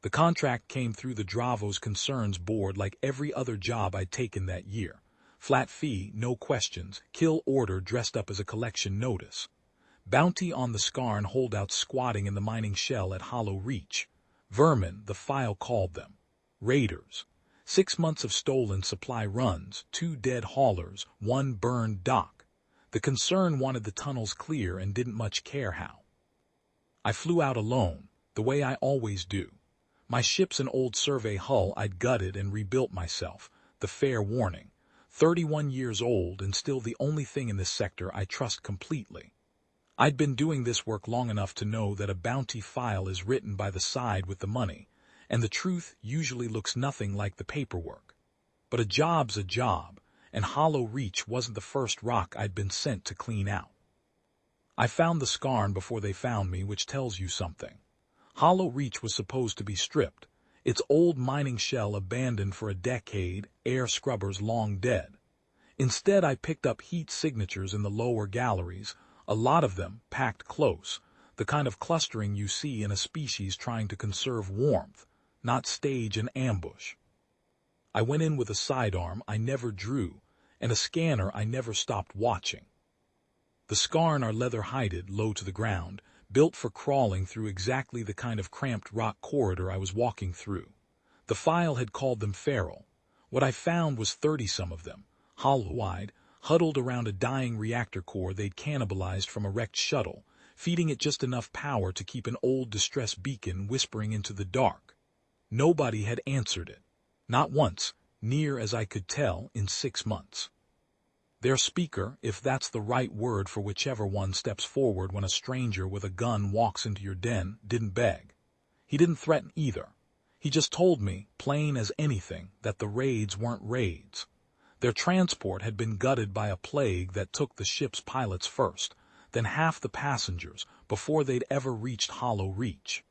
The contract came through the Dravo's Concerns Board like every other job I'd taken that year. Flat fee, no questions, kill order dressed up as a collection notice. Bounty on the Scarn holdouts squatting in the mining shell at Hollow Reach. Vermin, the file called them. Raiders. 6 months of stolen supply runs, 2 dead haulers, 1 burned dock. The concern wanted the tunnels clear and didn't much care how. I flew out alone, the way I always do. My ship's an old survey hull I'd gutted and rebuilt myself, the fair warning. 31 years old and still the only thing in this sector I trust completely. I'd been doing this work long enough to know that a bounty file is written by the side with the money, and the truth usually looks nothing like the paperwork. But a job's a job, and Hollow Reach wasn't the first rock I'd been sent to clean out. I found the Scarn before they found me, which tells you something. Hollow Reach was supposed to be stripped, its old mining shell abandoned for a decade, air scrubbers long dead. Instead, I picked up heat signatures in the lower galleries, a lot of them packed close, the kind of clustering you see in a species trying to conserve warmth, not stage an ambush. I went in with a sidearm I never drew, and a scanner I never stopped watching. The Scarn are leather-hided, low to the ground, built for crawling through exactly the kind of cramped rock corridor I was walking through. The file had called them feral. What I found was 30-some of them, hollow-eyed, huddled around a dying reactor core they'd cannibalized from a wrecked shuttle, feeding it just enough power to keep an old distress beacon whispering into the dark. Nobody had answered it. Not once, near as I could tell, in 6 months. Their speaker, if that's the right word for whichever one steps forward when a stranger with a gun walks into your den, didn't beg. He didn't threaten either. He just told me, plain as anything, that the raids weren't raids. Their transport had been gutted by a plague that took the ship's pilots first, then half the passengers, before they'd ever reached Hollow Reach.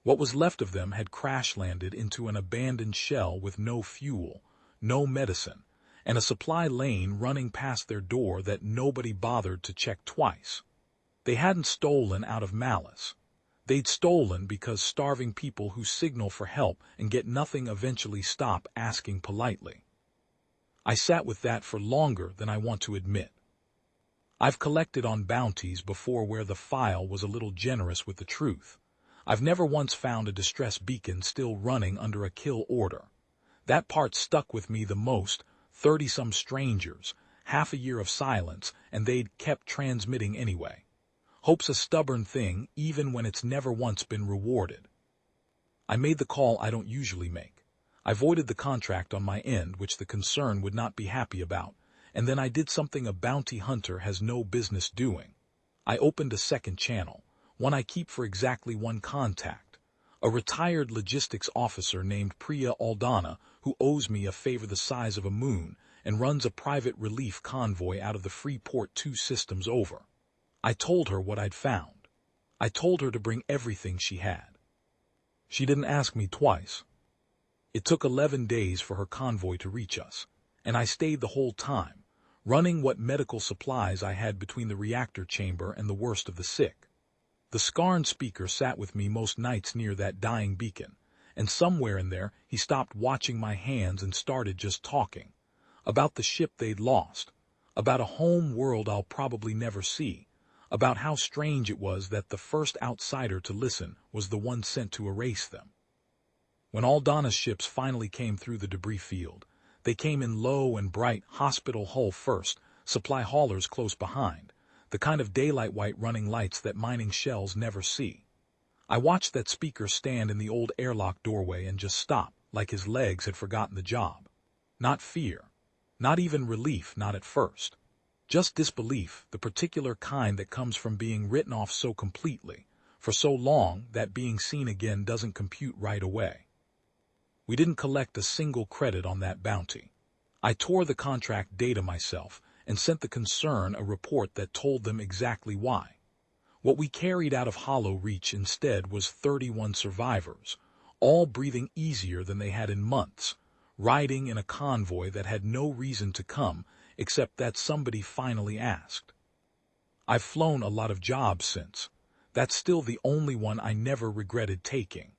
What was left of them had crash-landed into an abandoned shell with no fuel, no medicine, and a supply lane running past their door that nobody bothered to check twice. They hadn't stolen out of malice. They'd stolen because starving people who signal for help and get nothing eventually stop asking politely. I sat with that for longer than I want to admit. I've collected on bounties before where the file was a little generous with the truth. I've never once found a distress beacon still running under a kill order. That part stuck with me the most. 30-some strangers, half a year of silence, and they'd kept transmitting anyway. Hope's a stubborn thing, even when it's never once been rewarded. I made the call I don't usually make. I voided the contract on my end, which the concern would not be happy about, and then I did something a bounty hunter has no business doing. I opened a second channel, one I keep for exactly one contact. A retired logistics officer named Priya Aldana, who owes me a favor the size of a moon and runs a private relief convoy out of the Freeport 2 systems over. I told her what I'd found. I told her to bring everything she had. She didn't ask me twice. It took 11 days for her convoy to reach us, and I stayed the whole time, running what medical supplies I had between the reactor chamber and the worst of the sick. The Scarn speaker sat with me most nights near that dying beacon, and somewhere in there he stopped watching my hands and started just talking. About the ship they'd lost, about a home world I'll probably never see, about how strange it was that the first outsider to listen was the one sent to erase them. When Aldana's ships finally came through the debris field, they came in low and bright, hospital hull first, supply haulers close behind, the kind of daylight white running lights that mining shells never see. I watched that speaker stand in the old airlock doorway and just stop, like his legs had forgotten the job. Not fear. Not even relief, not at first. Just disbelief, the particular kind that comes from being written off so completely, for so long that being seen again doesn't compute right away. We didn't collect a single credit on that bounty. I tore the contract data myself and sent the concern a report that told them exactly why. What we carried out of Hollow Reach instead was 31 survivors, all breathing easier than they had in months, riding in a convoy that had no reason to come except that somebody finally asked. I've flown a lot of jobs since. That's still the only one I never regretted taking.